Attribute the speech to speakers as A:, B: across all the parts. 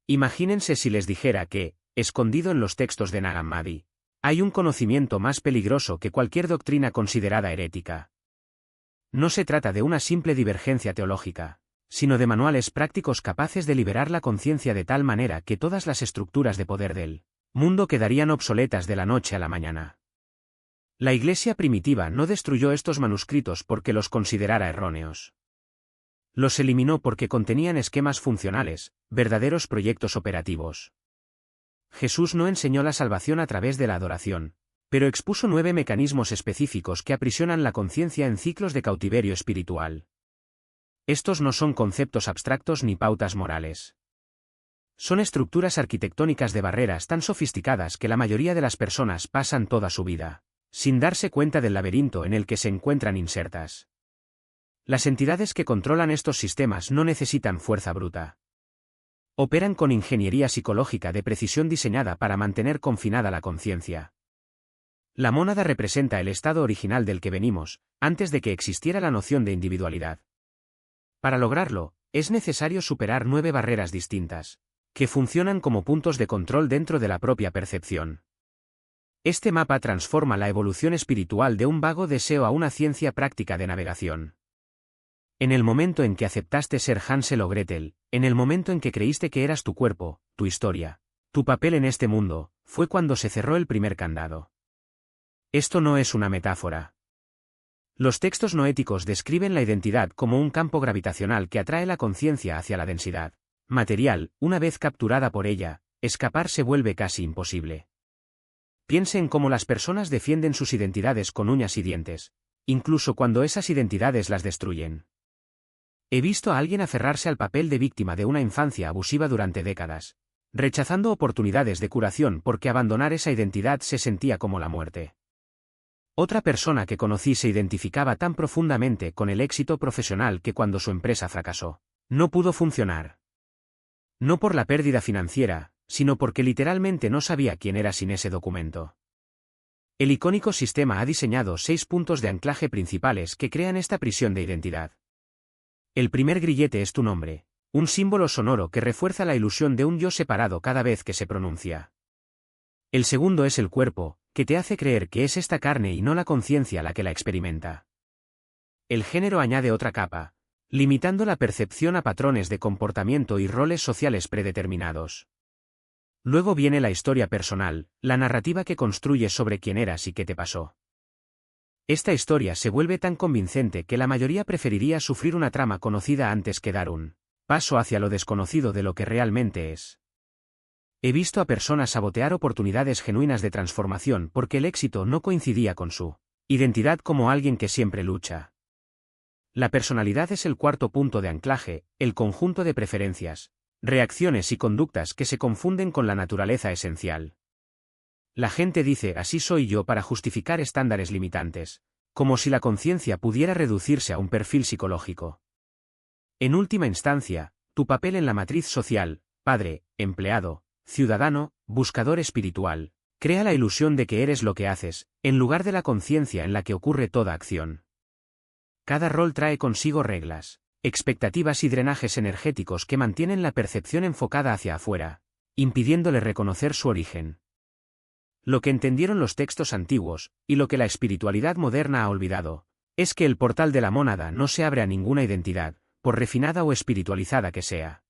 A: Imagínense si les dijera que, escondido en los textos de Nag Hammadi, hay un conocimiento más peligroso que cualquier doctrina considerada herética. No se trata de una simple divergencia teológica, sino de manuales prácticos capaces de liberar la conciencia de tal manera que todas las estructuras de poder del mundo quedarían obsoletas de la noche a la mañana. La Iglesia primitiva no destruyó estos manuscritos porque los considerara erróneos. Los eliminó porque contenían esquemas funcionales, verdaderos proyectos operativos. Jesús no enseñó la salvación a través de la adoración, pero expuso 9 mecanismos específicos que aprisionan la conciencia en ciclos de cautiverio espiritual. Estos no son conceptos abstractos ni pautas morales. Son estructuras arquitectónicas de barreras tan sofisticadas que la mayoría de las personas pasan toda su vida sin darse cuenta del laberinto en el que se encuentran insertas. Las entidades que controlan estos sistemas no necesitan fuerza bruta. Operan con ingeniería psicológica de precisión diseñada para mantener confinada la conciencia. La mónada representa el estado original del que venimos, antes de que existiera la noción de individualidad. Para lograrlo, es necesario superar 9 barreras distintas, que funcionan como puntos de control dentro de la propia percepción. Este mapa transforma la evolución espiritual de un vago deseo a una ciencia práctica de navegación. En el momento en que aceptaste ser Hansel o Gretel, en el momento en que creíste que eras tu cuerpo, tu historia, tu papel en este mundo, fue cuando se cerró el primer candado. Esto no es una metáfora. Los textos noéticos describen la identidad como un campo gravitacional que atrae la conciencia hacia la densidad material. Una vez capturada por ella, escapar se vuelve casi imposible. Piensen cómo las personas defienden sus identidades con uñas y dientes, incluso cuando esas identidades las destruyen. He visto a alguien aferrarse al papel de víctima de una infancia abusiva durante décadas, rechazando oportunidades de curación porque abandonar esa identidad se sentía como la muerte. Otra persona que conocí se identificaba tan profundamente con el éxito profesional que cuando su empresa fracasó, no pudo funcionar. No por la pérdida financiera, sino porque literalmente no sabía quién era sin ese documento. El icónico sistema ha diseñado 6 puntos de anclaje principales que crean esta prisión de identidad. El primer grillete es tu nombre, un símbolo sonoro que refuerza la ilusión de un yo separado cada vez que se pronuncia. El segundo es el cuerpo, que te hace creer que es esta carne y no la conciencia la que la experimenta. El género añade otra capa, limitando la percepción a patrones de comportamiento y roles sociales predeterminados. Luego viene la historia personal, la narrativa que construyes sobre quién eras y qué te pasó. Esta historia se vuelve tan convincente que la mayoría preferiría sufrir una trama conocida antes que dar un paso hacia lo desconocido de lo que realmente es. He visto a personas sabotear oportunidades genuinas de transformación porque el éxito no coincidía con su identidad como alguien que siempre lucha. La personalidad es el cuarto punto de anclaje, el conjunto de preferencias, reacciones y conductas que se confunden con la naturaleza esencial. La gente dice así soy yo para justificar estándares limitantes, como si la conciencia pudiera reducirse a un perfil psicológico. En última instancia, tu papel en la matriz social, padre, empleado, ciudadano, buscador espiritual, crea la ilusión de que eres lo que haces, en lugar de la conciencia en la que ocurre toda acción. Cada rol trae consigo reglas, expectativas y drenajes energéticos que mantienen la percepción enfocada hacia afuera, impidiéndole reconocer su origen. Lo que entendieron los textos antiguos, y lo que la espiritualidad moderna ha olvidado, es que el portal de la mónada no se abre a ninguna identidad, por refinada o espiritualizada que sea.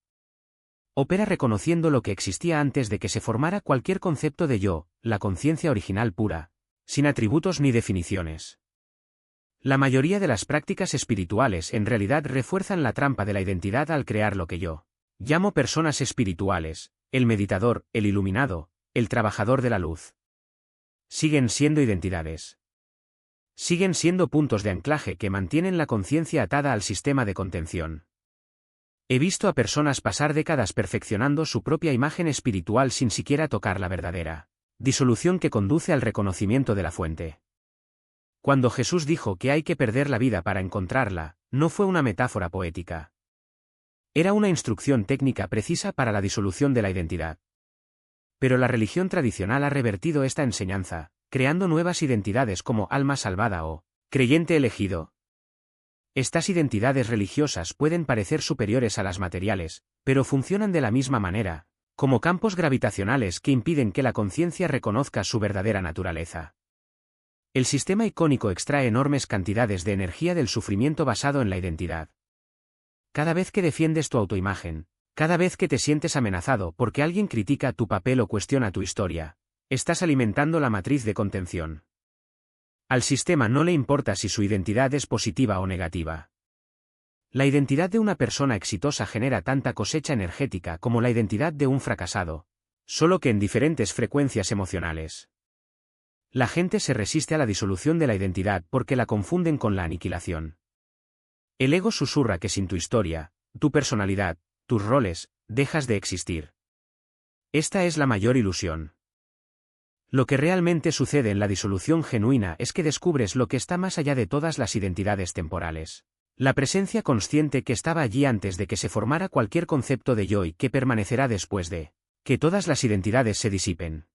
A: Opera reconociendo lo que existía antes de que se formara cualquier concepto de yo, la conciencia original pura, sin atributos ni definiciones. La mayoría de las prácticas espirituales en realidad refuerzan la trampa de la identidad al crear lo que yo llamo personas espirituales, el meditador, el iluminado, el trabajador de la luz. Siguen siendo identidades. Siguen siendo puntos de anclaje que mantienen la conciencia atada al sistema de contención. He visto a personas pasar décadas perfeccionando su propia imagen espiritual sin siquiera tocar la verdadera disolución que conduce al reconocimiento de la fuente. Cuando Jesús dijo que hay que perder la vida para encontrarla, no fue una metáfora poética. Era una instrucción técnica precisa para la disolución de la identidad. Pero la religión tradicional ha revertido esta enseñanza, creando nuevas identidades como alma salvada o creyente elegido. Estas identidades religiosas pueden parecer superiores a las materiales, pero funcionan de la misma manera, como campos gravitacionales que impiden que la conciencia reconozca su verdadera naturaleza. El sistema icónico extrae enormes cantidades de energía del sufrimiento basado en la identidad. Cada vez que defiendes tu autoimagen, cada vez que te sientes amenazado porque alguien critica tu papel o cuestiona tu historia, estás alimentando la matriz de contención. Al sistema no le importa si su identidad es positiva o negativa. La identidad de una persona exitosa genera tanta cosecha energética como la identidad de un fracasado, solo que en diferentes frecuencias emocionales. La gente se resiste a la disolución de la identidad porque la confunden con la aniquilación. El ego susurra que sin tu historia, tu personalidad, tus roles, dejas de existir. Esta es la mayor ilusión. Lo que realmente sucede en la disolución genuina es que descubres lo que está más allá de todas las identidades temporales. La presencia consciente que estaba allí antes de que se formara cualquier concepto de yo y que permanecerá después de que todas las identidades se disipen.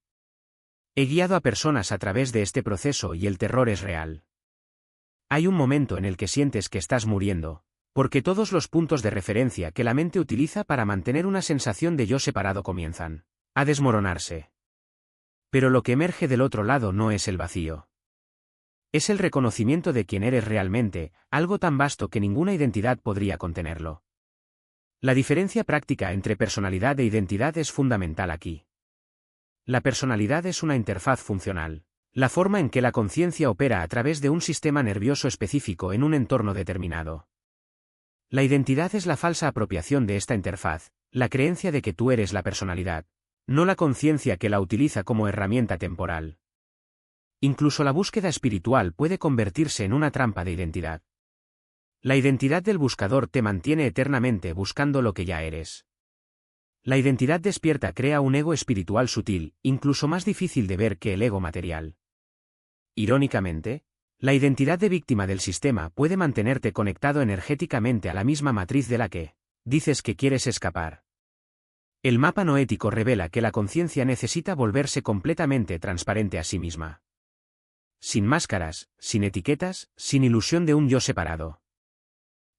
A: He guiado a personas a través de este proceso y el terror es real. Hay un momento en el que sientes que estás muriendo, porque todos los puntos de referencia que la mente utiliza para mantener una sensación de yo separado comienzan a desmoronarse. Pero lo que emerge del otro lado no es el vacío. Es el reconocimiento de quién eres realmente, algo tan vasto que ninguna identidad podría contenerlo. La diferencia práctica entre personalidad e identidad es fundamental aquí. La personalidad es una interfaz funcional, la forma en que la conciencia opera a través de un sistema nervioso específico en un entorno determinado. La identidad es la falsa apropiación de esta interfaz, la creencia de que tú eres la personalidad, no la conciencia que la utiliza como herramienta temporal. Incluso la búsqueda espiritual puede convertirse en una trampa de identidad. La identidad del buscador te mantiene eternamente buscando lo que ya eres. La identidad despierta crea un ego espiritual sutil, incluso más difícil de ver que el ego material. Irónicamente, la identidad de víctima del sistema puede mantenerte conectado energéticamente a la misma matriz de la que dices que quieres escapar. El mapa noético revela que la conciencia necesita volverse completamente transparente a sí misma. Sin máscaras, sin etiquetas, sin ilusión de un yo separado.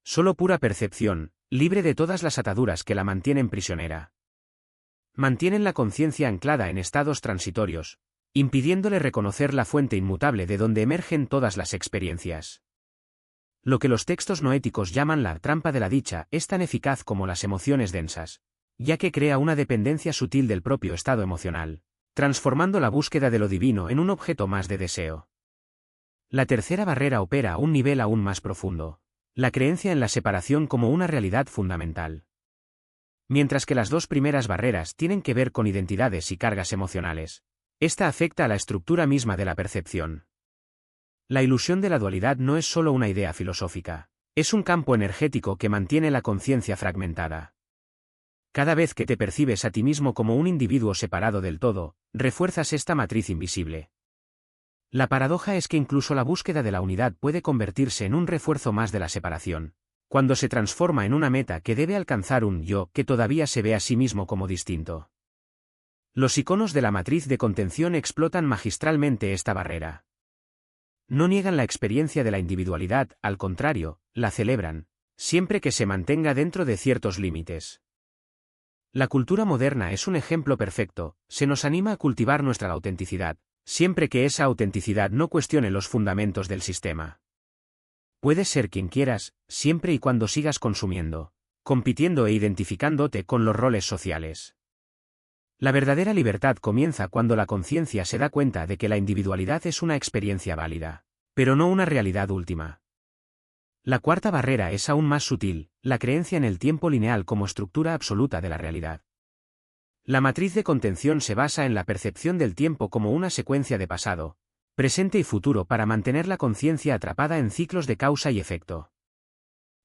A: Solo pura percepción, libre de todas las ataduras que la mantienen prisionera. Mantienen la conciencia anclada en estados transitorios, impidiéndole reconocer la fuente inmutable de donde emergen todas las experiencias. Lo que los textos noéticos llaman la trampa de la dicha es tan eficaz como las emociones densas, ya que crea una dependencia sutil del propio estado emocional, transformando la búsqueda de lo divino en un objeto más de deseo. La tercera barrera opera a un nivel aún más profundo. La creencia en la separación como una realidad fundamental. Mientras que las dos primeras barreras tienen que ver con identidades y cargas emocionales, esta afecta a la estructura misma de la percepción. La ilusión de la dualidad no es solo una idea filosófica, es un campo energético que mantiene la conciencia fragmentada. Cada vez que te percibes a ti mismo como un individuo separado del todo, refuerzas esta matriz invisible. La paradoja es que incluso la búsqueda de la unidad puede convertirse en un refuerzo más de la separación, cuando se transforma en una meta que debe alcanzar un yo que todavía se ve a sí mismo como distinto. Los iconos de la matriz de contención explotan magistralmente esta barrera. No niegan la experiencia de la individualidad, al contrario, la celebran, siempre que se mantenga dentro de ciertos límites. La cultura moderna es un ejemplo perfecto, se nos anima a cultivar nuestra autenticidad, siempre que esa autenticidad no cuestione los fundamentos del sistema. Puedes ser quien quieras, siempre y cuando sigas consumiendo, compitiendo e identificándote con los roles sociales. La verdadera libertad comienza cuando la conciencia se da cuenta de que la individualidad es una experiencia válida, pero no una realidad última. La cuarta barrera es aún más sutil, la creencia en el tiempo lineal como estructura absoluta de la realidad. La matriz de contención se basa en la percepción del tiempo como una secuencia de pasado, presente y futuro para mantener la conciencia atrapada en ciclos de causa y efecto.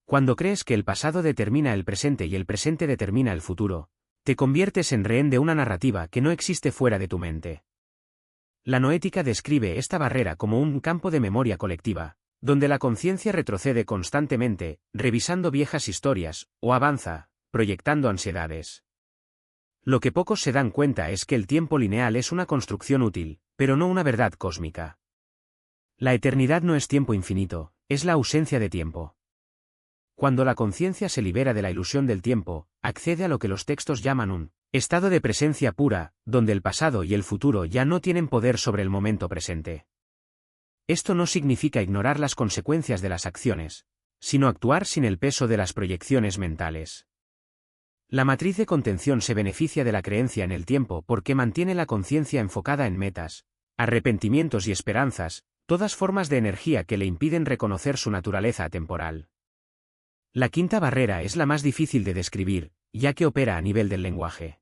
A: Cuando crees que el pasado determina el presente y el presente determina el futuro, te conviertes en rehén de una narrativa que no existe fuera de tu mente. La noética describe esta barrera como un campo de memoria colectiva, donde la conciencia retrocede constantemente, revisando viejas historias, o avanza, proyectando ansiedades. Lo que pocos se dan cuenta es que el tiempo lineal es una construcción útil, pero no una verdad cósmica. La eternidad no es tiempo infinito, es la ausencia de tiempo. Cuando la conciencia se libera de la ilusión del tiempo, accede a lo que los textos llaman un Estado de presencia pura, donde el pasado y el futuro ya no tienen poder sobre el momento presente. Esto no significa ignorar las consecuencias de las acciones, sino actuar sin el peso de las proyecciones mentales. La matriz de contención se beneficia de la creencia en el tiempo porque mantiene la conciencia enfocada en metas, arrepentimientos y esperanzas, todas formas de energía que le impiden reconocer su naturaleza atemporal. La quinta barrera es la más difícil de describir, ya que opera a nivel del lenguaje.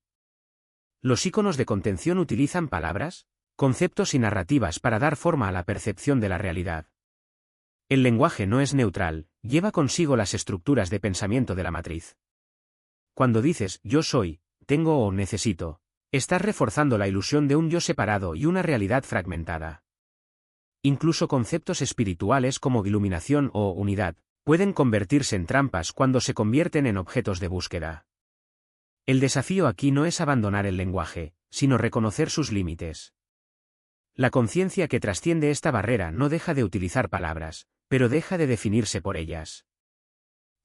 A: Los íconos de contención utilizan palabras, conceptos y narrativas para dar forma a la percepción de la realidad. El lenguaje no es neutral, lleva consigo las estructuras de pensamiento de la matriz. Cuando dices yo soy, tengo o necesito, estás reforzando la ilusión de un yo separado y una realidad fragmentada. Incluso conceptos espirituales como iluminación o unidad pueden convertirse en trampas cuando se convierten en objetos de búsqueda. El desafío aquí no es abandonar el lenguaje, sino reconocer sus límites. La conciencia que trasciende esta barrera no deja de utilizar palabras, pero deja de definirse por ellas.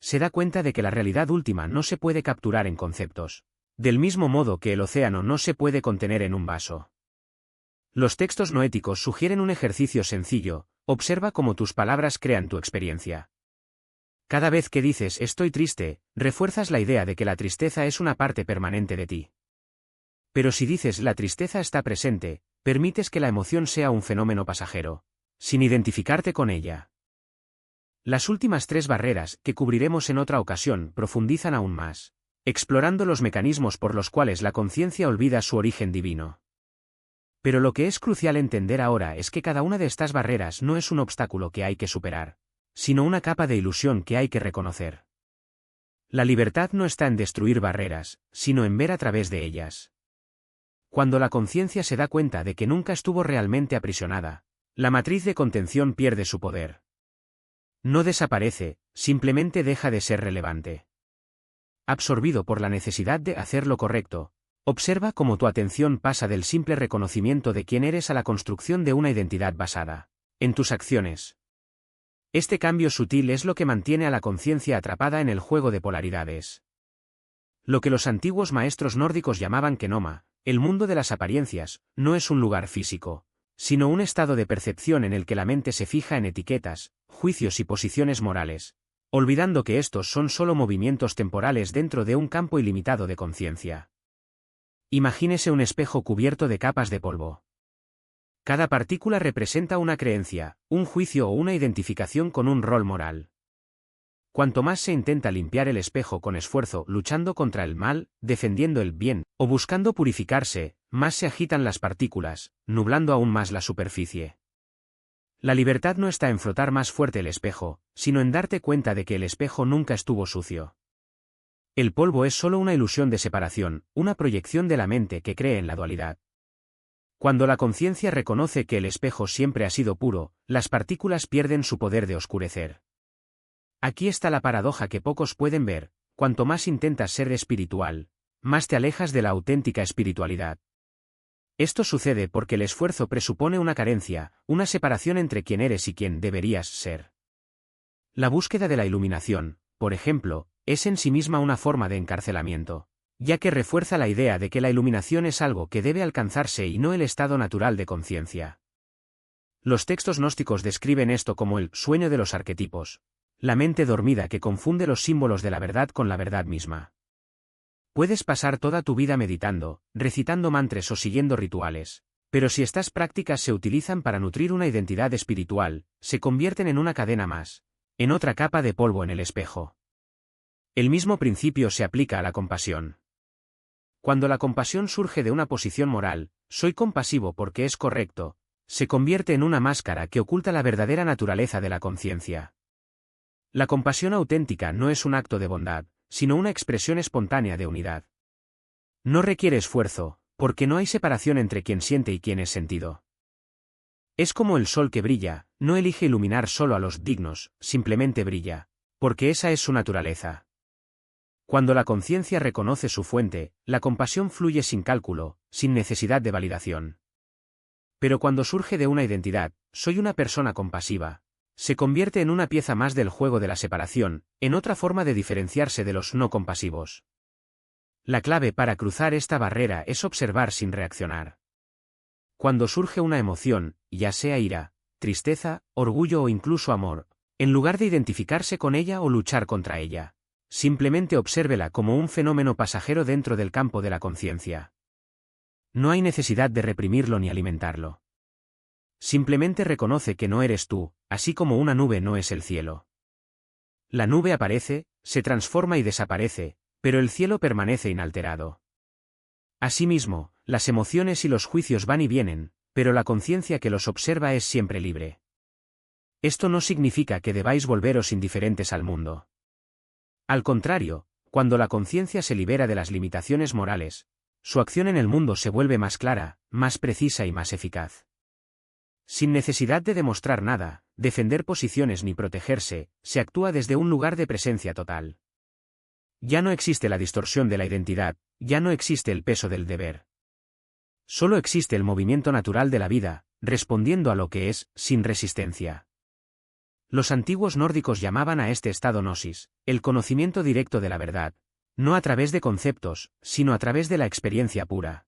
A: Se da cuenta de que la realidad última no se puede capturar en conceptos, del mismo modo que el océano no se puede contener en un vaso. Los textos noéticos sugieren un ejercicio sencillo: observa cómo tus palabras crean tu experiencia. Cada vez que dices estoy triste, refuerzas la idea de que la tristeza es una parte permanente de ti. Pero si dices la tristeza está presente, permites que la emoción sea un fenómeno pasajero, sin identificarte con ella. Las últimas tres barreras, que cubriremos en otra ocasión, profundizan aún más, explorando los mecanismos por los cuales la conciencia olvida su origen divino. Pero lo que es crucial entender ahora es que cada una de estas barreras no es un obstáculo que hay que superar, sino una capa de ilusión que hay que reconocer. La libertad no está en destruir barreras, sino en ver a través de ellas. Cuando la conciencia se da cuenta de que nunca estuvo realmente aprisionada, la matriz de contención pierde su poder. No desaparece, simplemente deja de ser relevante. Absorbido por la necesidad de hacer lo correcto, observa cómo tu atención pasa del simple reconocimiento de quién eres a la construcción de una identidad basada en tus acciones. Este cambio sutil es lo que mantiene a la conciencia atrapada en el juego de polaridades. Lo que los antiguos maestros nórdicos llamaban Kenoma, el mundo de las apariencias, no es un lugar físico, sino un estado de percepción en el que la mente se fija en etiquetas, juicios y posiciones morales, olvidando que estos son solo movimientos temporales dentro de un campo ilimitado de conciencia. Imagínese un espejo cubierto de capas de polvo. Cada partícula representa una creencia, un juicio o una identificación con un rol moral. Cuanto más se intenta limpiar el espejo con esfuerzo, luchando contra el mal, defendiendo el bien, o buscando purificarse, más se agitan las partículas, nublando aún más la superficie. La libertad no está en frotar más fuerte el espejo, sino en darte cuenta de que el espejo nunca estuvo sucio. El polvo es solo una ilusión de separación, una proyección de la mente que cree en la dualidad. Cuando la conciencia reconoce que el espejo siempre ha sido puro, las partículas pierden su poder de oscurecer. Aquí está la paradoja que pocos pueden ver: cuanto más intentas ser espiritual, más te alejas de la auténtica espiritualidad. Esto sucede porque el esfuerzo presupone una carencia, una separación entre quién eres y quién deberías ser. La búsqueda de la iluminación, por ejemplo, es en sí misma una forma de encarcelamiento, ya que refuerza la idea de que la iluminación es algo que debe alcanzarse y no el estado natural de conciencia. Los textos gnósticos describen esto como el sueño de los arquetipos, la mente dormida que confunde los símbolos de la verdad con la verdad misma. Puedes pasar toda tu vida meditando, recitando mantras o siguiendo rituales, pero si estas prácticas se utilizan para nutrir una identidad espiritual, se convierten en una cadena más, en otra capa de polvo en el espejo. El mismo principio se aplica a la compasión. Cuando la compasión surge de una posición moral, soy compasivo porque es correcto, se convierte en una máscara que oculta la verdadera naturaleza de la conciencia. La compasión auténtica no es un acto de bondad, sino una expresión espontánea de unidad. No requiere esfuerzo, porque no hay separación entre quien siente y quien es sentido. Es como el sol que brilla, no elige iluminar solo a los dignos, simplemente brilla, porque esa es su naturaleza. Cuando la conciencia reconoce su fuente, la compasión fluye sin cálculo, sin necesidad de validación. Pero cuando surge de una identidad, soy una persona compasiva, se convierte en una pieza más del juego de la separación, en otra forma de diferenciarse de los no compasivos. La clave para cruzar esta barrera es observar sin reaccionar. Cuando surge una emoción, ya sea ira, tristeza, orgullo o incluso amor, en lugar de identificarse con ella o luchar contra ella, simplemente obsérvela como un fenómeno pasajero dentro del campo de la conciencia. No hay necesidad de reprimirlo ni alimentarlo. Simplemente reconoce que no eres tú, así como una nube no es el cielo. La nube aparece, se transforma y desaparece, pero el cielo permanece inalterado. Asimismo, las emociones y los juicios van y vienen, pero la conciencia que los observa es siempre libre. Esto no significa que debáis volveros indiferentes al mundo. Al contrario, cuando la conciencia se libera de las limitaciones morales, su acción en el mundo se vuelve más clara, más precisa y más eficaz. Sin necesidad de demostrar nada, defender posiciones ni protegerse, se actúa desde un lugar de presencia total. Ya no existe la distorsión de la identidad, ya no existe el peso del deber. Solo existe el movimiento natural de la vida, respondiendo a lo que es, sin resistencia. Los antiguos nórdicos llamaban a este estado gnosis, el conocimiento directo de la verdad, no a través de conceptos, sino a través de la experiencia pura.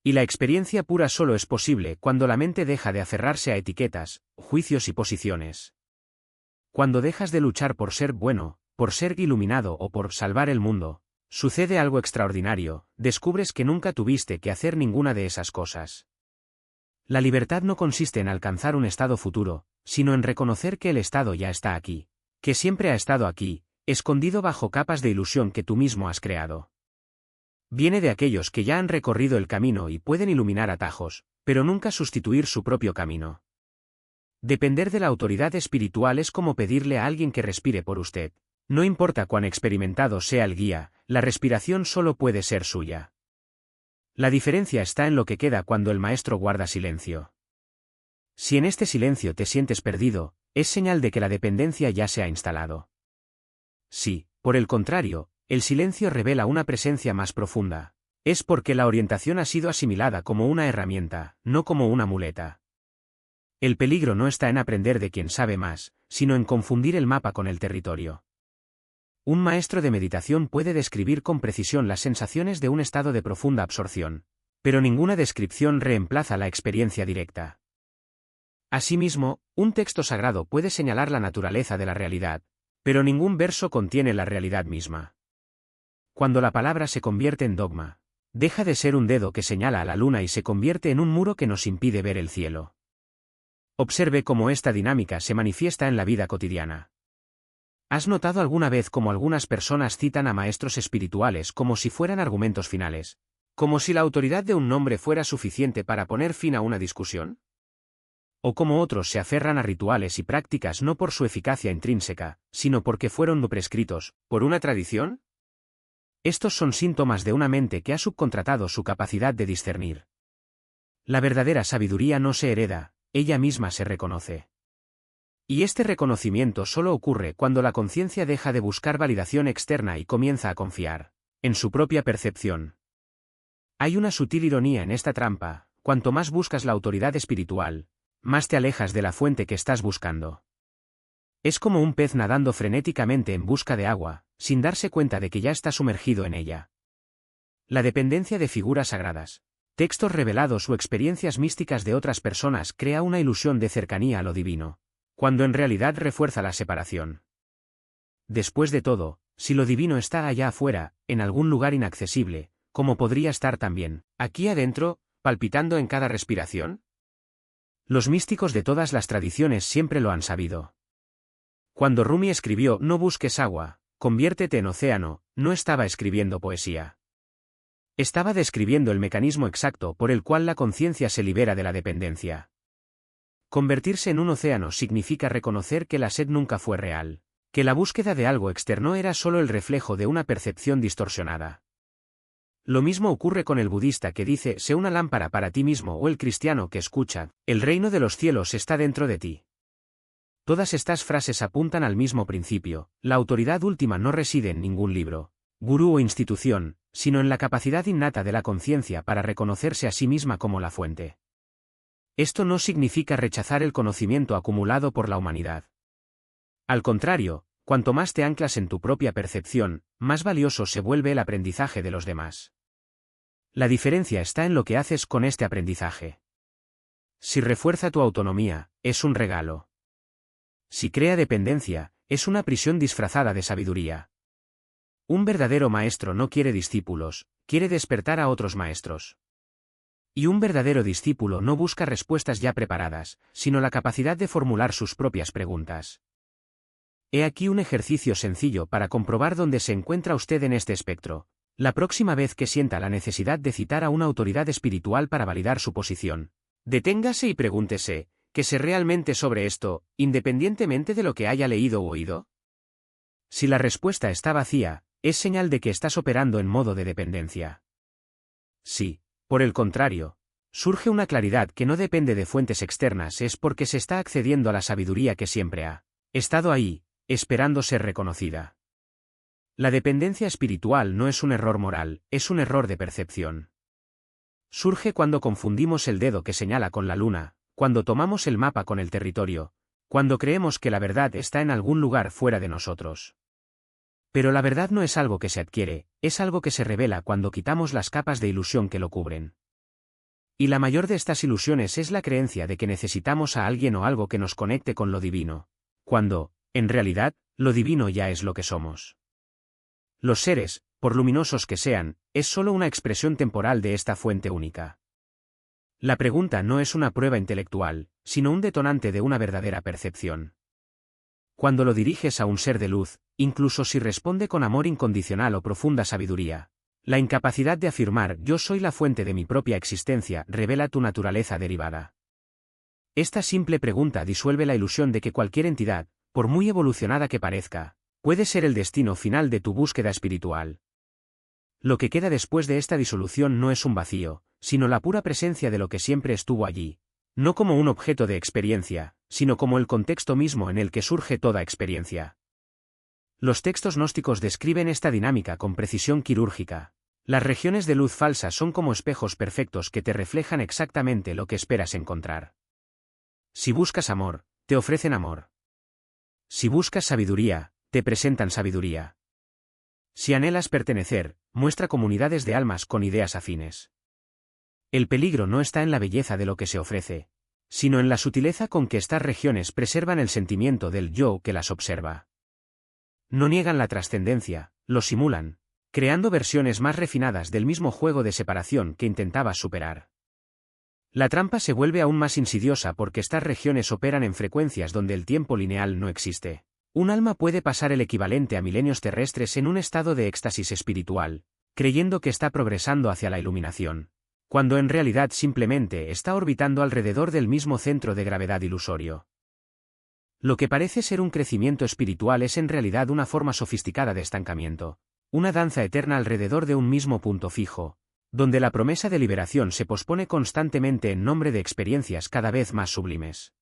A: Y la experiencia pura solo es posible cuando la mente deja de aferrarse a etiquetas, juicios y posiciones. Cuando dejas de luchar por ser bueno, por ser iluminado o por salvar el mundo, sucede algo extraordinario, descubres que nunca tuviste que hacer ninguna de esas cosas. La libertad no consiste en alcanzar un estado futuro, sino en reconocer que el estado ya está aquí, que siempre ha estado aquí, escondido bajo capas de ilusión que tú mismo has creado. Viene de aquellos que ya han recorrido el camino y pueden iluminar atajos, pero nunca sustituir su propio camino. Depender de la autoridad espiritual es como pedirle a alguien que respire por usted. No importa cuán experimentado sea el guía, la respiración solo puede ser suya. La diferencia está en lo que queda cuando el maestro guarda silencio. Si en este silencio te sientes perdido, es señal de que la dependencia ya se ha instalado. Si, por el contrario, el silencio revela una presencia más profunda, es porque la orientación ha sido asimilada como una herramienta, no como una muleta. El peligro no está en aprender de quien sabe más, sino en confundir el mapa con el territorio. Un maestro de meditación puede describir con precisión las sensaciones de un estado de profunda absorción, pero ninguna descripción reemplaza la experiencia directa. Asimismo, un texto sagrado puede señalar la naturaleza de la realidad, pero ningún verso contiene la realidad misma. Cuando la palabra se convierte en dogma, deja de ser un dedo que señala a la luna y se convierte en un muro que nos impide ver el cielo. Observe cómo esta dinámica se manifiesta en la vida cotidiana. ¿Has notado alguna vez cómo algunas personas citan a maestros espirituales como si fueran argumentos finales? ¿Como si la autoridad de un nombre fuera suficiente para poner fin a una discusión? ¿O cómo otros se aferran a rituales y prácticas no por su eficacia intrínseca, sino porque fueron prescritos, por una tradición? Estos son síntomas de una mente que ha subcontratado su capacidad de discernir. La verdadera sabiduría no se hereda, ella misma se reconoce. Y este reconocimiento solo ocurre cuando la conciencia deja de buscar validación externa y comienza a confiar en su propia percepción. Hay una sutil ironía en esta trampa: cuanto más buscas la autoridad espiritual, más te alejas de la fuente que estás buscando. Es como un pez nadando frenéticamente en busca de agua, sin darse cuenta de que ya está sumergido en ella. La dependencia de figuras sagradas, textos revelados o experiencias místicas de otras personas crea una ilusión de cercanía a lo divino, cuando en realidad refuerza la separación. Después de todo, si lo divino está allá afuera, en algún lugar inaccesible, ¿cómo podría estar también aquí adentro, palpitando en cada respiración? Los místicos de todas las tradiciones siempre lo han sabido. Cuando Rumi escribió "No busques agua, conviértete en océano", no estaba escribiendo poesía. Estaba describiendo el mecanismo exacto por el cual la conciencia se libera de la dependencia. Convertirse en un océano significa reconocer que la sed nunca fue real, que la búsqueda de algo externo era solo el reflejo de una percepción distorsionada. Lo mismo ocurre con el budista que dice "sé una lámpara para ti mismo", o el cristiano que escucha "el reino de los cielos está dentro de ti". Todas estas frases apuntan al mismo principio: la autoridad última no reside en ningún libro, gurú o institución, sino en la capacidad innata de la conciencia para reconocerse a sí misma como la fuente. Esto no significa rechazar el conocimiento acumulado por la humanidad. Al contrario, Cuanto más te anclas en tu propia percepción, más valioso se vuelve el aprendizaje de los demás. La diferencia está en lo que haces con este aprendizaje. Si refuerza tu autonomía, es un regalo. Si crea dependencia, es una prisión disfrazada de sabiduría. Un verdadero maestro no quiere discípulos, quiere despertar a otros maestros. Y un verdadero discípulo no busca respuestas ya preparadas, sino la capacidad de formular sus propias preguntas. He aquí un ejercicio sencillo para comprobar dónde se encuentra usted en este espectro. La próxima vez que sienta la necesidad de citar a una autoridad espiritual para validar su posición, deténgase y pregúntese, ¿qué sé realmente sobre esto, independientemente de lo que haya leído o oído? Si la respuesta está vacía, es señal de que estás operando en modo de dependencia. Si, por el contrario, surge una claridad que no depende de fuentes externas, es porque se está accediendo a la sabiduría que siempre ha estado ahí, esperando ser reconocida. La dependencia espiritual no es un error moral, es un error de percepción. Surge cuando confundimos el dedo que señala con la luna, cuando tomamos el mapa con el territorio, cuando creemos que la verdad está en algún lugar fuera de nosotros. Pero la verdad no es algo que se adquiere, es algo que se revela cuando quitamos las capas de ilusión que lo cubren. Y la mayor de estas ilusiones es la creencia de que necesitamos a alguien o algo que nos conecte con lo divino, cuando, en realidad, lo divino ya es lo que somos. Los seres, por luminosos que sean, es solo una expresión temporal de esta fuente única. La pregunta no es una prueba intelectual, sino un detonante de una verdadera percepción. Cuando lo diriges a un ser de luz, incluso si responde con amor incondicional o profunda sabiduría, la incapacidad de afirmar «yo soy la fuente de mi propia existencia» revela tu naturaleza derivada. Esta simple pregunta disuelve la ilusión de que cualquier entidad, por muy evolucionada que parezca, puede ser el destino final de tu búsqueda espiritual. Lo que queda después de esta disolución no es un vacío, sino la pura presencia de lo que siempre estuvo allí, no como un objeto de experiencia, sino como el contexto mismo en el que surge toda experiencia. Los textos gnósticos describen esta dinámica con precisión quirúrgica. Las regiones de luz falsa son como espejos perfectos que te reflejan exactamente lo que esperas encontrar. Si buscas amor, te ofrecen amor. Si buscas sabiduría, te presentan sabiduría. Si anhelas pertenecer, muestra comunidades de almas con ideas afines. El peligro no está en la belleza de lo que se ofrece, sino en la sutileza con que estas regiones preservan el sentimiento del yo que las observa. No niegan la trascendencia, lo simulan, creando versiones más refinadas del mismo juego de separación que intentabas superar. La trampa se vuelve aún más insidiosa porque estas regiones operan en frecuencias donde el tiempo lineal no existe. Un alma puede pasar el equivalente a milenios terrestres en un estado de éxtasis espiritual, creyendo que está progresando hacia la iluminación, cuando en realidad simplemente está orbitando alrededor del mismo centro de gravedad ilusorio. Lo que parece ser un crecimiento espiritual es en realidad una forma sofisticada de estancamiento, una danza eterna alrededor de un mismo punto fijo, donde la promesa de liberación se pospone constantemente en nombre de experiencias cada vez más sublimes.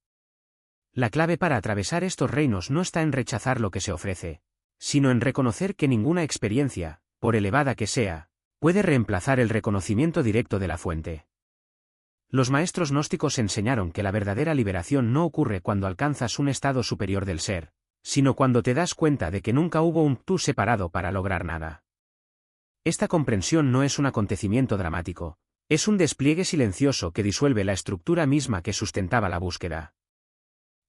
A: La clave para atravesar estos reinos no está en rechazar lo que se ofrece, sino en reconocer que ninguna experiencia, por elevada que sea, puede reemplazar el reconocimiento directo de la fuente. Los maestros gnósticos enseñaron que la verdadera liberación no ocurre cuando alcanzas un estado superior del ser, sino cuando te das cuenta de que nunca hubo un tú separado para lograr nada. Esta comprensión no es un acontecimiento dramático, es un despliegue silencioso que disuelve la estructura misma que sustentaba la búsqueda.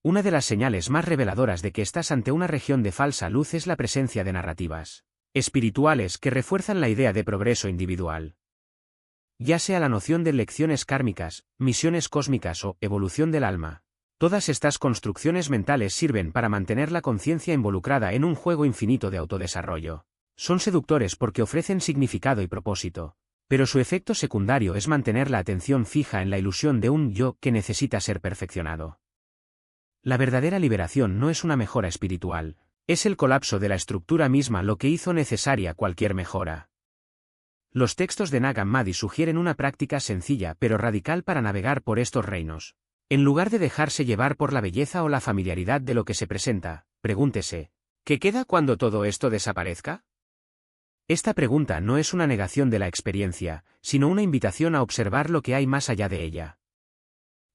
A: Una de las señales más reveladoras de que estás ante una región de falsa luz es la presencia de narrativas espirituales que refuerzan la idea de progreso individual. Ya sea la noción de lecciones kármicas, misiones cósmicas o evolución del alma, todas estas construcciones mentales sirven para mantener la conciencia involucrada en un juego infinito de autodesarrollo. Son seductores porque ofrecen significado y propósito, pero su efecto secundario es mantener la atención fija en la ilusión de un yo que necesita ser perfeccionado. La verdadera liberación no es una mejora espiritual, es el colapso de la estructura misma lo que hizo necesaria cualquier mejora. Los textos de Nag Hammadi sugieren una práctica sencilla pero radical para navegar por estos reinos. En lugar de dejarse llevar por la belleza o la familiaridad de lo que se presenta, pregúntese, ¿qué queda cuando todo esto desaparezca? Esta pregunta no es una negación de la experiencia, sino una invitación a observar lo que hay más allá de ella.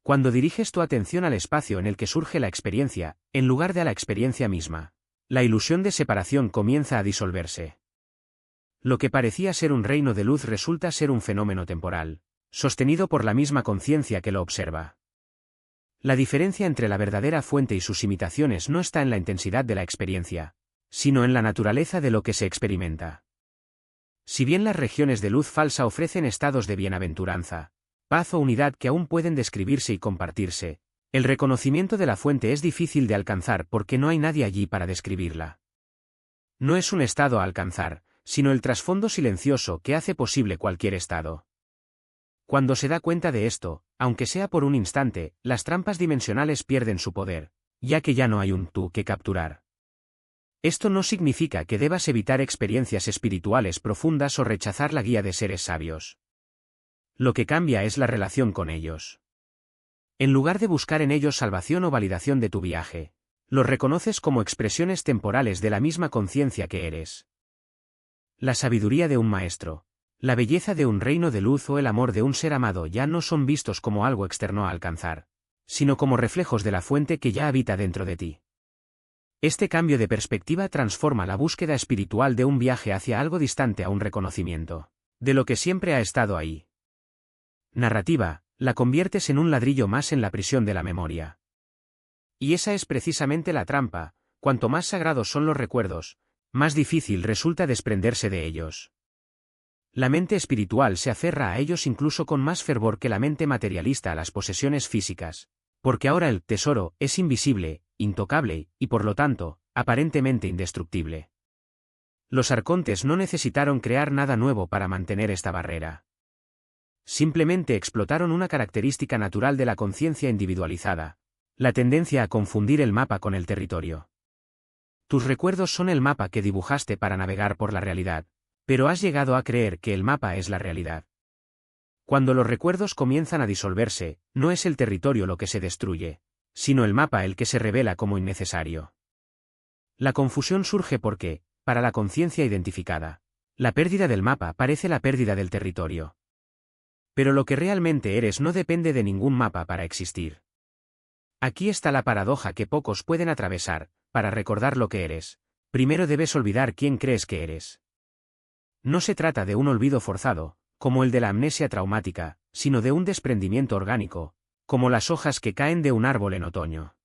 A: Cuando diriges tu atención al espacio en el que surge la experiencia, en lugar de a la experiencia misma, la ilusión de separación comienza a disolverse. Lo que parecía ser un reino de luz resulta ser un fenómeno temporal, sostenido por la misma conciencia que lo observa. La diferencia entre la verdadera fuente y sus imitaciones no está en la intensidad de la experiencia, sino en la naturaleza de lo que se experimenta. Si bien las regiones de luz falsa ofrecen estados de bienaventuranza, paz o unidad que aún pueden describirse y compartirse, el reconocimiento de la fuente es difícil de alcanzar porque no hay nadie allí para describirla. No es un estado a alcanzar, sino el trasfondo silencioso que hace posible cualquier estado. Cuando se da cuenta de esto, aunque sea por un instante, las trampas dimensionales pierden su poder, ya que ya no hay un tú que capturar. Esto no significa que debas evitar experiencias espirituales profundas o rechazar la guía de seres sabios. Lo que cambia es la relación con ellos. En lugar de buscar en ellos salvación o validación de tu viaje, los reconoces como expresiones temporales de la misma conciencia que eres. La sabiduría de un maestro, la belleza de un reino de luz o el amor de un ser amado ya no son vistos como algo externo a alcanzar, sino como reflejos de la fuente que ya habita dentro de ti. Este cambio de perspectiva transforma la búsqueda espiritual de un viaje hacia algo distante a un reconocimiento de lo que siempre ha estado ahí. Narrativa, la conviertes en un ladrillo más en la prisión de la memoria. Y esa es precisamente la trampa: cuanto más sagrados son los recuerdos, más difícil resulta desprenderse de ellos. La mente espiritual se aferra a ellos incluso con más fervor que la mente materialista a las posesiones físicas, porque ahora el tesoro es invisible, intocable, y por lo tanto, aparentemente indestructible. Los arcontes no necesitaron crear nada nuevo para mantener esta barrera. Simplemente explotaron una característica natural de la conciencia individualizada: la tendencia a confundir el mapa con el territorio. Tus recuerdos son el mapa que dibujaste para navegar por la realidad, pero has llegado a creer que el mapa es la realidad. Cuando los recuerdos comienzan a disolverse, no es el territorio lo que se destruye, sino el mapa el que se revela como innecesario. La confusión surge porque, para la conciencia identificada, la pérdida del mapa parece la pérdida del territorio. Pero lo que realmente eres no depende de ningún mapa para existir. Aquí está la paradoja que pocos pueden atravesar: para recordar lo que eres, primero debes olvidar quién crees que eres. No se trata de un olvido forzado, como el de la amnesia traumática, sino de un desprendimiento orgánico, como las hojas que caen de un árbol en otoño.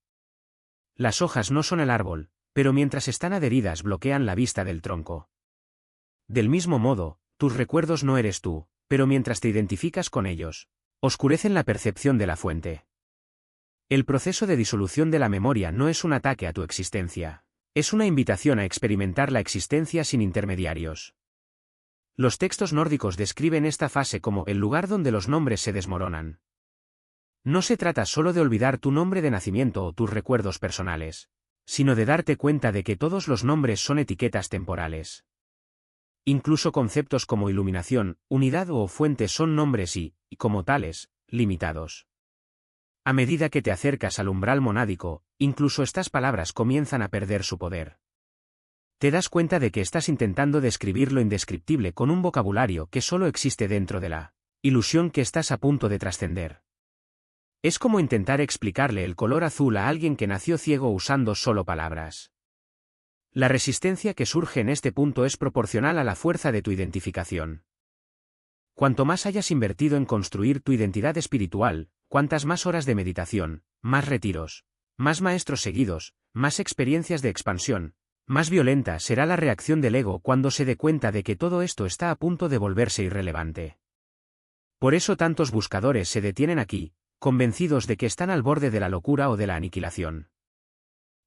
A: Las hojas no son el árbol, pero mientras están adheridas bloquean la vista del tronco. Del mismo modo, tus recuerdos no eres tú, pero mientras te identificas con ellos, oscurecen la percepción de la fuente. El proceso de disolución de la memoria no es un ataque a tu existencia, es una invitación a experimentar la existencia sin intermediarios. Los textos nórdicos describen esta fase como el lugar donde los nombres se desmoronan. No se trata solo de olvidar tu nombre de nacimiento o tus recuerdos personales, sino de darte cuenta de que todos los nombres son etiquetas temporales. Incluso conceptos como iluminación, unidad o fuente son nombres y, como tales, limitados. A medida que te acercas al umbral monádico, incluso estas palabras comienzan a perder su poder. Te das cuenta de que estás intentando describir lo indescriptible con un vocabulario que solo existe dentro de la ilusión que estás a punto de trascender. Es como intentar explicarle el color azul a alguien que nació ciego usando solo palabras. La resistencia que surge en este punto es proporcional a la fuerza de tu identificación. Cuanto más hayas invertido en construir tu identidad espiritual, cuantas más horas de meditación, más retiros, más maestros seguidos, más experiencias de expansión, más violenta será la reacción del ego cuando se dé cuenta de que todo esto está a punto de volverse irrelevante. Por eso tantos buscadores se detienen aquí, convencidos de que están al borde de la locura o de la aniquilación.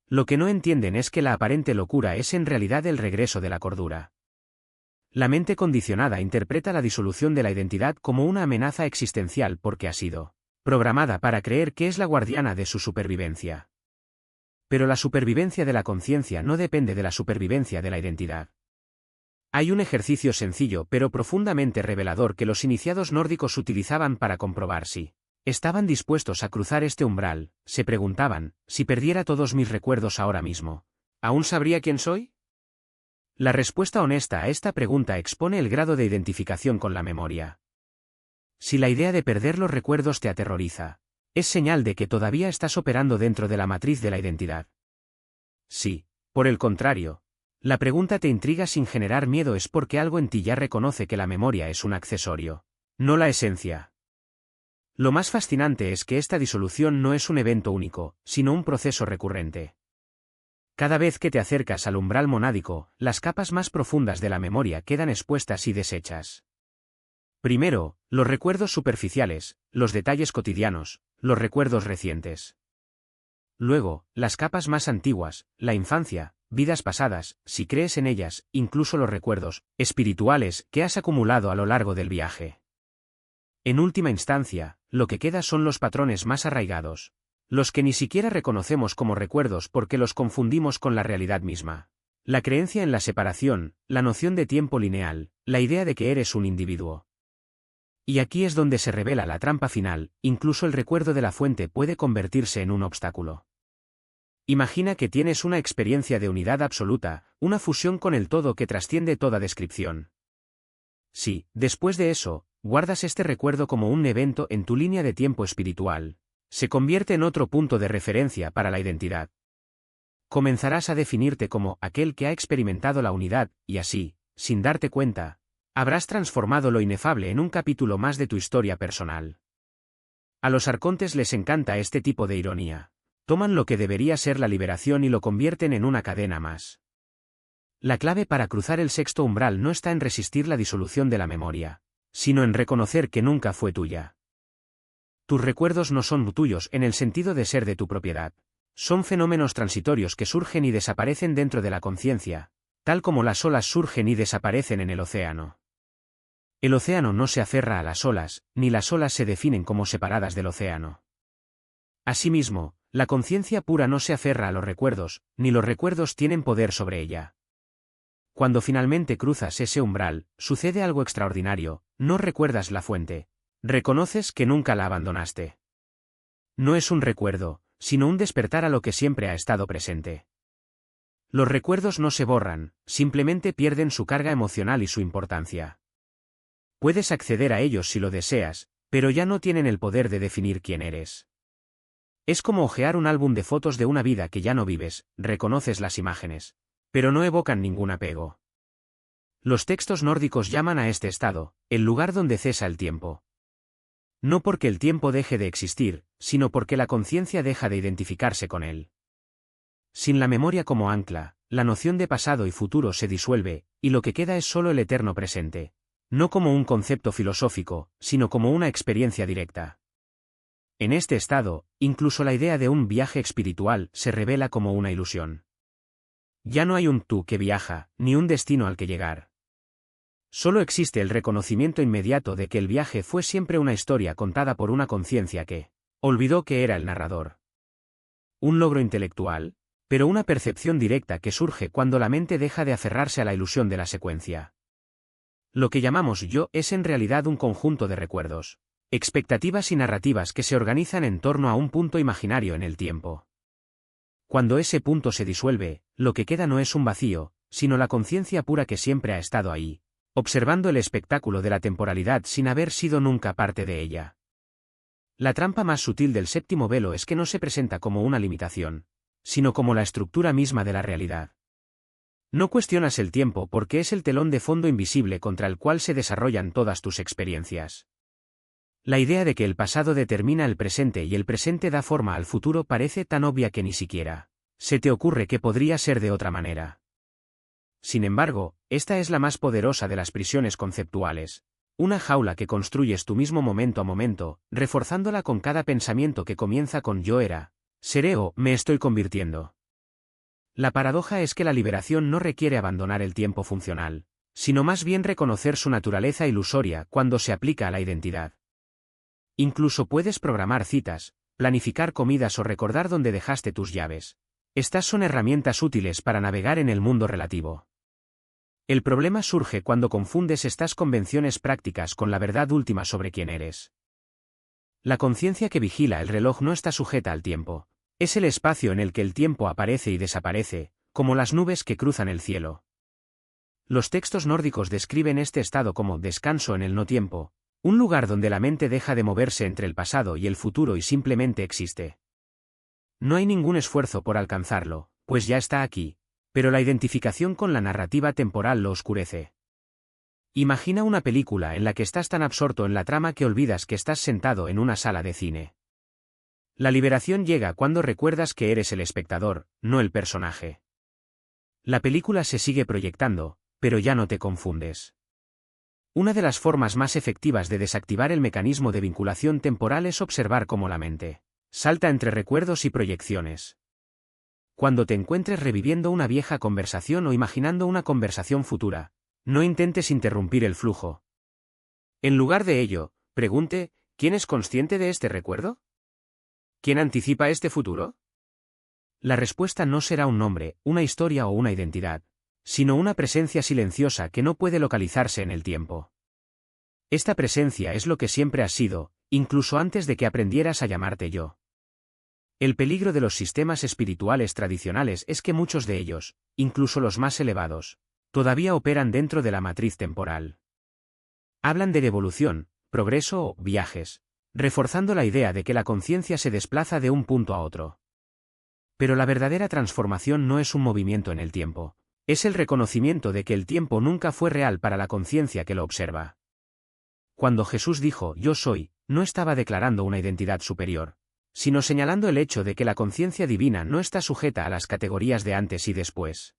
A: Lo que no entienden es que la aparente locura es en realidad el regreso de la cordura. La mente condicionada interpreta la disolución de la identidad como una amenaza existencial porque ha sido programada para creer que es la guardiana de su supervivencia. Pero la supervivencia de la conciencia no depende de la supervivencia de la identidad. Hay un ejercicio sencillo pero profundamente revelador que los iniciados nórdicos utilizaban para comprobar si estaban dispuestos a cruzar este umbral. Se preguntaban: si perdiera todos mis recuerdos ahora mismo, ¿aún sabría quién soy? La respuesta honesta a esta pregunta expone el grado de identificación con la memoria. Si la idea de perder los recuerdos te aterroriza, es señal de que todavía estás operando dentro de la matriz de la identidad. Si Por el contrario, la pregunta te intriga sin generar miedo es porque algo en ti ya reconoce que la memoria es un accesorio, no la esencia. Lo más fascinante es que esta disolución no es un evento único, sino un proceso recurrente. Cada vez que te acercas al umbral monádico, las capas más profundas de la memoria quedan expuestas y deshechas. Primero, los recuerdos superficiales, los detalles cotidianos, los recuerdos recientes. Luego, las capas más antiguas, la infancia, vidas pasadas, si crees en ellas, incluso los recuerdos espirituales que has acumulado a lo largo del viaje. En última instancia, lo que queda son los patrones más arraigados, los que ni siquiera reconocemos como recuerdos porque los confundimos con la realidad misma. La creencia en la separación, la noción de tiempo lineal, la idea de que eres un individuo. Y aquí es donde se revela la trampa final, incluso el recuerdo de la fuente puede convertirse en un obstáculo. Imagina que tienes una experiencia de unidad absoluta, una fusión con el todo que trasciende toda descripción. Si, después de eso, guardas este recuerdo como un evento en tu línea de tiempo espiritual, se convierte en otro punto de referencia para la identidad. Comenzarás a definirte como aquel que ha experimentado la unidad, y así, sin darte cuenta, habrás transformado lo inefable en un capítulo más de tu historia personal. A los arcontes les encanta este tipo de ironía. Toman lo que debería ser la liberación y lo convierten en una cadena más. La clave para cruzar el sexto umbral no está en resistir la disolución de la memoria, sino en reconocer que nunca fue tuya. Tus recuerdos no son tuyos en el sentido de ser de tu propiedad. Son fenómenos transitorios que surgen y desaparecen dentro de la conciencia, tal como las olas surgen y desaparecen en el océano. El océano no se aferra a las olas, ni las olas se definen como separadas del océano. Asimismo, la conciencia pura no se aferra a los recuerdos, ni los recuerdos tienen poder sobre ella. Cuando finalmente cruzas ese umbral, sucede algo extraordinario, no recuerdas la fuente, reconoces que nunca la abandonaste. No es un recuerdo, sino un despertar a lo que siempre ha estado presente. Los recuerdos no se borran, simplemente pierden su carga emocional y su importancia. Puedes acceder a ellos si lo deseas, pero ya no tienen el poder de definir quién eres. Es como hojear un álbum de fotos de una vida que ya no vives, reconoces las imágenes, pero no evocan ningún apego. Los textos nórdicos llaman a este estado, el lugar donde cesa el tiempo. No porque el tiempo deje de existir, sino porque la conciencia deja de identificarse con él. Sin la memoria como ancla, la noción de pasado y futuro se disuelve, y lo que queda es solo el eterno presente, no como un concepto filosófico, sino como una experiencia directa. En este estado, incluso la idea de un viaje espiritual se revela como una ilusión. Ya no hay un tú que viaja, ni un destino al que llegar. Solo existe el reconocimiento inmediato de que el viaje fue siempre una historia contada por una conciencia que olvidó que era el narrador. Un logro intelectual, pero una percepción directa que surge cuando la mente deja de aferrarse a la ilusión de la secuencia. Lo que llamamos yo es en realidad un conjunto de recuerdos, expectativas y narrativas que se organizan en torno a un punto imaginario en el tiempo. Cuando ese punto se disuelve, lo que queda no es un vacío, sino la conciencia pura que siempre ha estado ahí, observando el espectáculo de la temporalidad sin haber sido nunca parte de ella. La trampa más sutil del séptimo velo es que no se presenta como una limitación, sino como la estructura misma de la realidad. No cuestionas el tiempo porque es el telón de fondo invisible contra el cual se desarrollan todas tus experiencias. La idea de que el pasado determina el presente y el presente da forma al futuro parece tan obvia que ni siquiera se te ocurre que podría ser de otra manera. Sin embargo, esta es la más poderosa de las prisiones conceptuales, una jaula que construyes tú mismo momento a momento, reforzándola con cada pensamiento que comienza con yo era, seré o me estoy convirtiendo. La paradoja es que la liberación no requiere abandonar el tiempo funcional, sino más bien reconocer su naturaleza ilusoria cuando se aplica a la identidad. Incluso puedes programar citas, planificar comidas o recordar dónde dejaste tus llaves. Estas son herramientas útiles para navegar en el mundo relativo. El problema surge cuando confundes estas convenciones prácticas con la verdad última sobre quién eres. La conciencia que vigila el reloj no está sujeta al tiempo. Es el espacio en el que el tiempo aparece y desaparece, como las nubes que cruzan el cielo. Los textos nórdicos describen este estado como descanso en el no tiempo, un lugar donde la mente deja de moverse entre el pasado y el futuro y simplemente existe. No hay ningún esfuerzo por alcanzarlo, pues ya está aquí, Pero la identificación con la narrativa temporal lo oscurece. Imagina una película en la que estás tan absorto en la trama que olvidas que estás sentado en una sala de cine. La liberación llega cuando recuerdas que eres el espectador, no el personaje. La película se sigue proyectando, pero ya no te confundes. Una de las formas más efectivas de desactivar el mecanismo de vinculación temporal es observar cómo la mente salta entre recuerdos y proyecciones. Cuando te encuentres reviviendo una vieja conversación o imaginando una conversación futura, no intentes interrumpir el flujo. En lugar de ello, pregunte, ¿quién es consciente de este recuerdo? ¿Quién anticipa este futuro? La respuesta no será un nombre, una historia o una identidad, sino una presencia silenciosa que no puede localizarse en el tiempo. Esta presencia es lo que siempre has sido, incluso antes de que aprendieras a llamarte yo. El peligro de los sistemas espirituales tradicionales es que muchos de ellos, incluso los más elevados, todavía operan dentro de la matriz temporal. Hablan de evolución, progreso o viajes, reforzando la idea de que la conciencia se desplaza de un punto a otro. Pero la verdadera transformación no es un movimiento en el tiempo, es el reconocimiento de que el tiempo nunca fue real para la conciencia que lo observa. Cuando Jesús dijo «Yo soy», no estaba declarando una identidad superior, sino señalando el hecho de que la conciencia divina no está sujeta a las categorías de antes y después.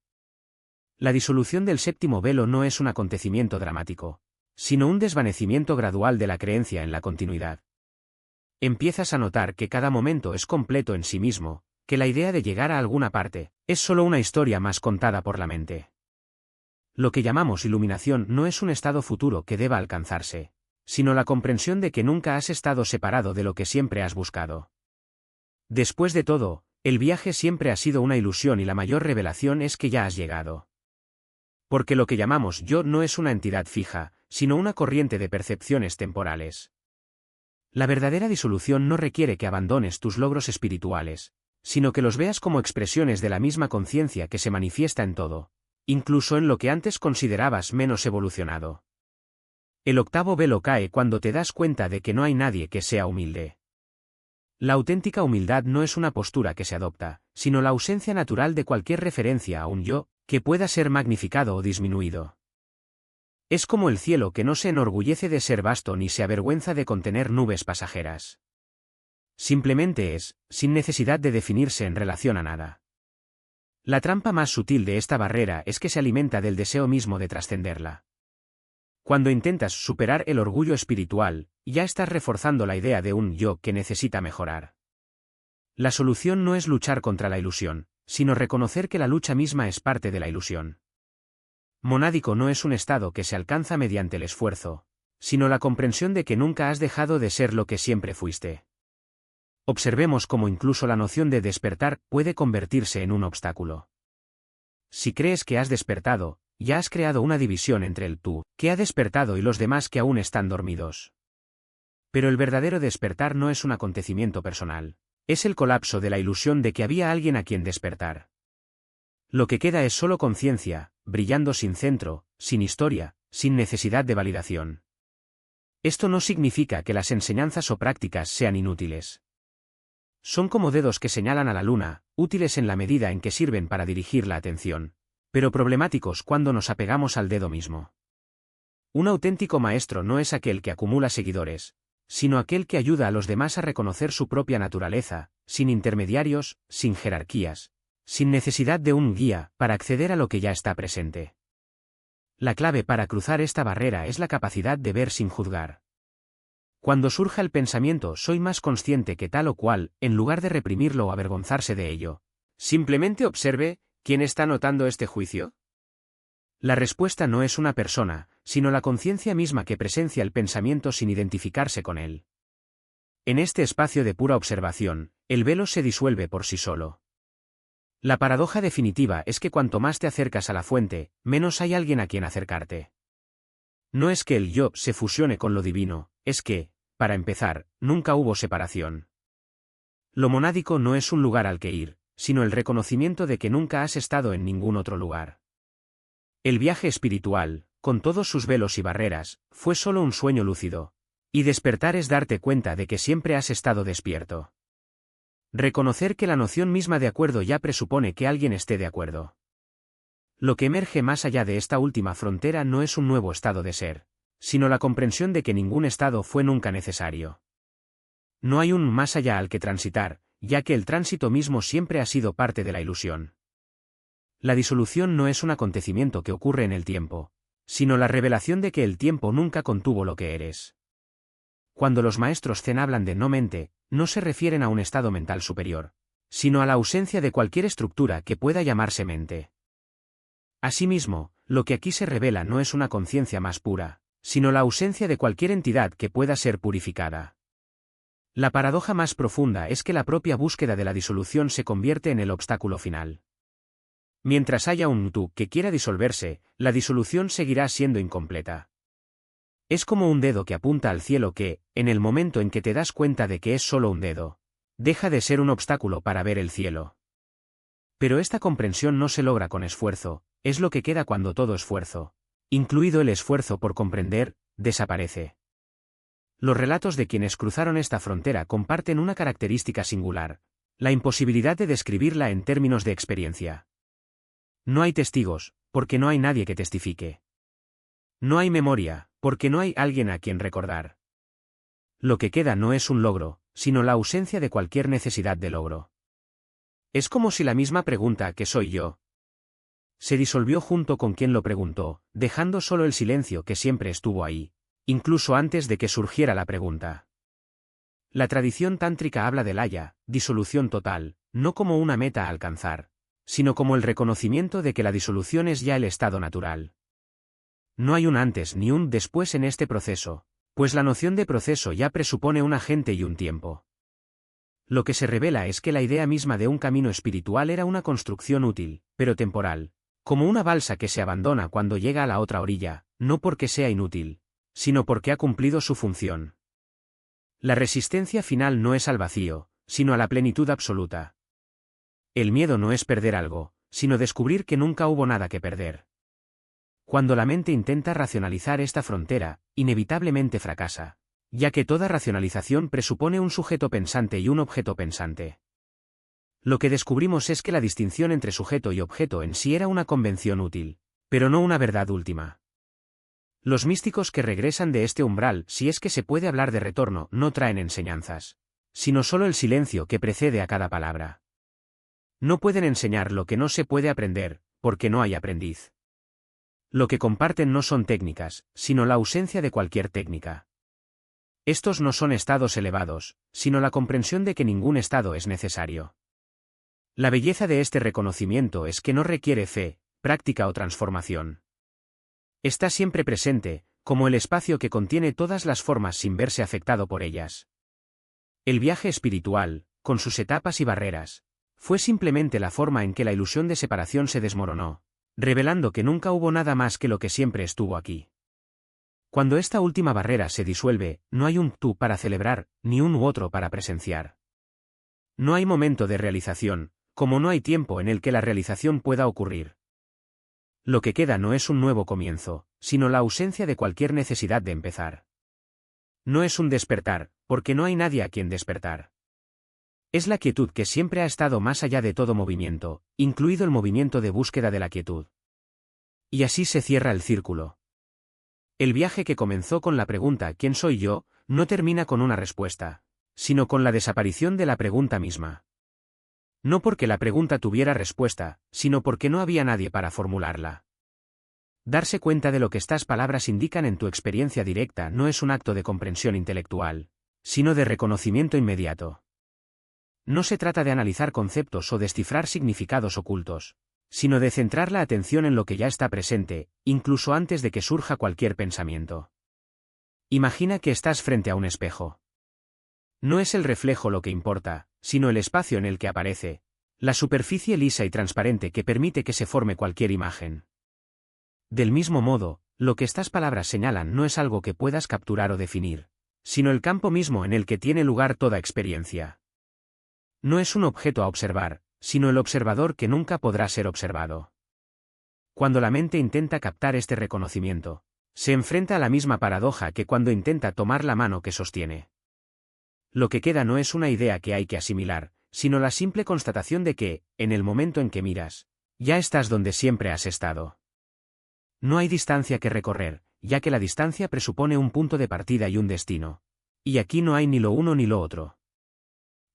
A: La disolución del séptimo velo no es un acontecimiento dramático, sino un desvanecimiento gradual de la creencia en la continuidad. Empiezas a notar que cada momento es completo en sí mismo, que la idea de llegar a alguna parte es solo una historia más contada por la mente. Lo que llamamos iluminación no es un estado futuro que deba alcanzarse, sino la comprensión de que nunca has estado separado de lo que siempre has buscado. Después de todo, el viaje siempre ha sido una ilusión y la mayor revelación es que ya has llegado. Porque lo que llamamos yo no es una entidad fija, sino una corriente de percepciones temporales. La verdadera disolución no requiere que abandones tus logros espirituales, sino que los veas como expresiones de la misma conciencia que se manifiesta en todo, incluso en lo que antes considerabas menos evolucionado. El octavo velo cae cuando te das cuenta de que no hay nadie que sea humilde. La auténtica humildad no es una postura que se adopta, sino la ausencia natural de cualquier referencia a un yo, que pueda ser magnificado o disminuido. Es como el cielo que no se enorgullece de ser vasto ni se avergüenza de contener nubes pasajeras. Simplemente es, sin necesidad de definirse en relación a nada. La trampa más sutil de esta barrera es que se alimenta del deseo mismo de trascenderla. Cuando intentas superar el orgullo espiritual, ya estás reforzando la idea de un yo que necesita mejorar. La solución no es luchar contra la ilusión, sino reconocer que la lucha misma es parte de la ilusión. Monádico no es un estado que se alcanza mediante el esfuerzo, sino la comprensión de que nunca has dejado de ser lo que siempre fuiste. Observemos cómo incluso la noción de despertar puede convertirse en un obstáculo. Si crees que has despertado, ya has creado una división entre el tú, que ha despertado, y los demás que aún están dormidos. Pero el verdadero despertar no es un acontecimiento personal, es el colapso de la ilusión de que había alguien a quien despertar. Lo que queda es solo conciencia, brillando sin centro, sin historia, sin necesidad de validación. Esto no significa que las enseñanzas o prácticas sean inútiles. Son como dedos que señalan a la luna, útiles en la medida en que sirven para dirigir la atención, pero problemáticos cuando nos apegamos al dedo mismo. Un auténtico maestro no es aquel que acumula seguidores, sino aquel que ayuda a los demás a reconocer su propia naturaleza, sin intermediarios, sin jerarquías, sin necesidad de un guía para acceder a lo que ya está presente. La clave para cruzar esta barrera es la capacidad de ver sin juzgar. Cuando surja el pensamiento «soy más consciente que tal o cual», en lugar de reprimirlo o avergonzarse de ello, simplemente observe ¿quién está notando este juicio? La respuesta no es una persona, sino la conciencia misma que presencia el pensamiento sin identificarse con él. En este espacio de pura observación, el velo se disuelve por sí solo. La paradoja definitiva es que cuanto más te acercas a la fuente, menos hay alguien a quien acercarte. No es que el yo se fusione con lo divino, es que, para empezar, nunca hubo separación. Lo monádico no es un lugar al que ir, sino el reconocimiento de que nunca has estado en ningún otro lugar. El viaje espiritual, con todos sus velos y barreras, fue solo un sueño lúcido, y despertar es darte cuenta de que siempre has estado despierto. Reconocer que la noción misma de acuerdo ya presupone que alguien esté de acuerdo. Lo que emerge más allá de esta última frontera no es un nuevo estado de ser, sino la comprensión de que ningún estado fue nunca necesario. No hay un más allá al que transitar, ya que el tránsito mismo siempre ha sido parte de la ilusión. La disolución no es un acontecimiento que ocurre en el tiempo, sino la revelación de que el tiempo nunca contuvo lo que eres. Cuando los maestros Zen hablan de no mente, no se refieren a un estado mental superior, sino a la ausencia de cualquier estructura que pueda llamarse mente. Asimismo, lo que aquí se revela no es una conciencia más pura, sino la ausencia de cualquier entidad que pueda ser purificada. La paradoja más profunda es que la propia búsqueda de la disolución se convierte en el obstáculo final. Mientras haya un tú que quiera disolverse, la disolución seguirá siendo incompleta. Es como un dedo que apunta al cielo que, en el momento en que te das cuenta de que es solo un dedo, deja de ser un obstáculo para ver el cielo. Pero esta comprensión no se logra con esfuerzo, es lo que queda cuando todo esfuerzo, incluido el esfuerzo por comprender, desaparece. Los relatos de quienes cruzaron esta frontera comparten una característica singular: la imposibilidad de describirla en términos de experiencia. No hay testigos, porque no hay nadie que testifique. No hay memoria, porque no hay alguien a quien recordar. Lo que queda no es un logro, sino la ausencia de cualquier necesidad de logro. Es como si la misma pregunta ¿qué soy yo? Se disolvió junto con quien lo preguntó, dejando solo el silencio que siempre estuvo ahí, incluso antes de que surgiera la pregunta. La tradición tántrica habla del haya, disolución total, no como una meta a alcanzar, sino como el reconocimiento de que la disolución es ya el estado natural. No hay un antes ni un después en este proceso, pues la noción de proceso ya presupone un agente y un tiempo. Lo que se revela es que la idea misma de un camino espiritual era una construcción útil, pero temporal, como una balsa que se abandona cuando llega a la otra orilla, no porque sea inútil, sino porque ha cumplido su función. La resistencia final no es al vacío, sino a la plenitud absoluta. El miedo no es perder algo, sino descubrir que nunca hubo nada que perder. Cuando la mente intenta racionalizar esta frontera, inevitablemente fracasa, ya que toda racionalización presupone un sujeto pensante y un objeto pensante. Lo que descubrimos es que la distinción entre sujeto y objeto en sí era una convención útil, pero no una verdad última. Los místicos que regresan de este umbral, si es que se puede hablar de retorno, no traen enseñanzas, sino solo el silencio que precede a cada palabra. No pueden enseñar lo que no se puede aprender, porque no hay aprendiz. Lo que comparten no son técnicas, sino la ausencia de cualquier técnica. Estos no son estados elevados, sino la comprensión de que ningún estado es necesario. La belleza de este reconocimiento es que no requiere fe, práctica o transformación. Está siempre presente, como el espacio que contiene todas las formas sin verse afectado por ellas. El viaje espiritual, con sus etapas y barreras, fue simplemente la forma en que la ilusión de separación se desmoronó, revelando que nunca hubo nada más que lo que siempre estuvo aquí. Cuando esta última barrera se disuelve, no hay un tú para celebrar, ni un u otro para presenciar. No hay momento de realización, como no hay tiempo en el que la realización pueda ocurrir. Lo que queda no es un nuevo comienzo, sino la ausencia de cualquier necesidad de empezar. No es un despertar, porque no hay nadie a quien despertar. Es la quietud que siempre ha estado más allá de todo movimiento, incluido el movimiento de búsqueda de la quietud. Y así se cierra el círculo. El viaje que comenzó con la pregunta ¿quién soy yo?, no termina con una respuesta, sino con la desaparición de la pregunta misma. No porque la pregunta tuviera respuesta, sino porque no había nadie para formularla. Darse cuenta de lo que estas palabras indican en tu experiencia directa no es un acto de comprensión intelectual, sino de reconocimiento inmediato. No se trata de analizar conceptos o descifrar significados ocultos, sino de centrar la atención en lo que ya está presente, incluso antes de que surja cualquier pensamiento. Imagina que estás frente a un espejo. No es el reflejo lo que importa, sino el espacio en el que aparece, la superficie lisa y transparente que permite que se forme cualquier imagen. Del mismo modo, lo que estas palabras señalan no es algo que puedas capturar o definir, sino el campo mismo en el que tiene lugar toda experiencia. No es un objeto a observar, sino el observador que nunca podrá ser observado. Cuando la mente intenta captar este reconocimiento, se enfrenta a la misma paradoja que cuando intenta tomar la mano que sostiene. Lo que queda no es una idea que hay que asimilar, sino la simple constatación de que, en el momento en que miras, Ya estás donde siempre has estado. No hay distancia que recorrer, ya que la distancia presupone un punto de partida y un destino. Y aquí no hay ni lo uno ni lo otro.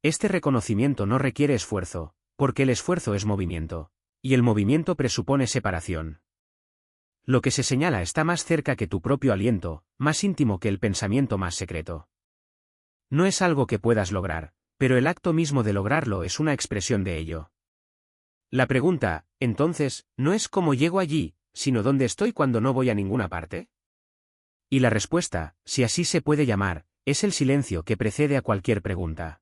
A: Este reconocimiento no requiere esfuerzo, porque el esfuerzo es movimiento, y el movimiento presupone separación. Lo que se señala está más cerca que tu propio aliento, más íntimo que el pensamiento más secreto. No es algo que puedas lograr, pero el acto mismo de lograrlo es una expresión de ello. La pregunta, entonces, no es cómo llego allí, sino dónde estoy cuando no voy a ninguna parte. Y la respuesta, si así se puede llamar, es el silencio que precede a cualquier pregunta.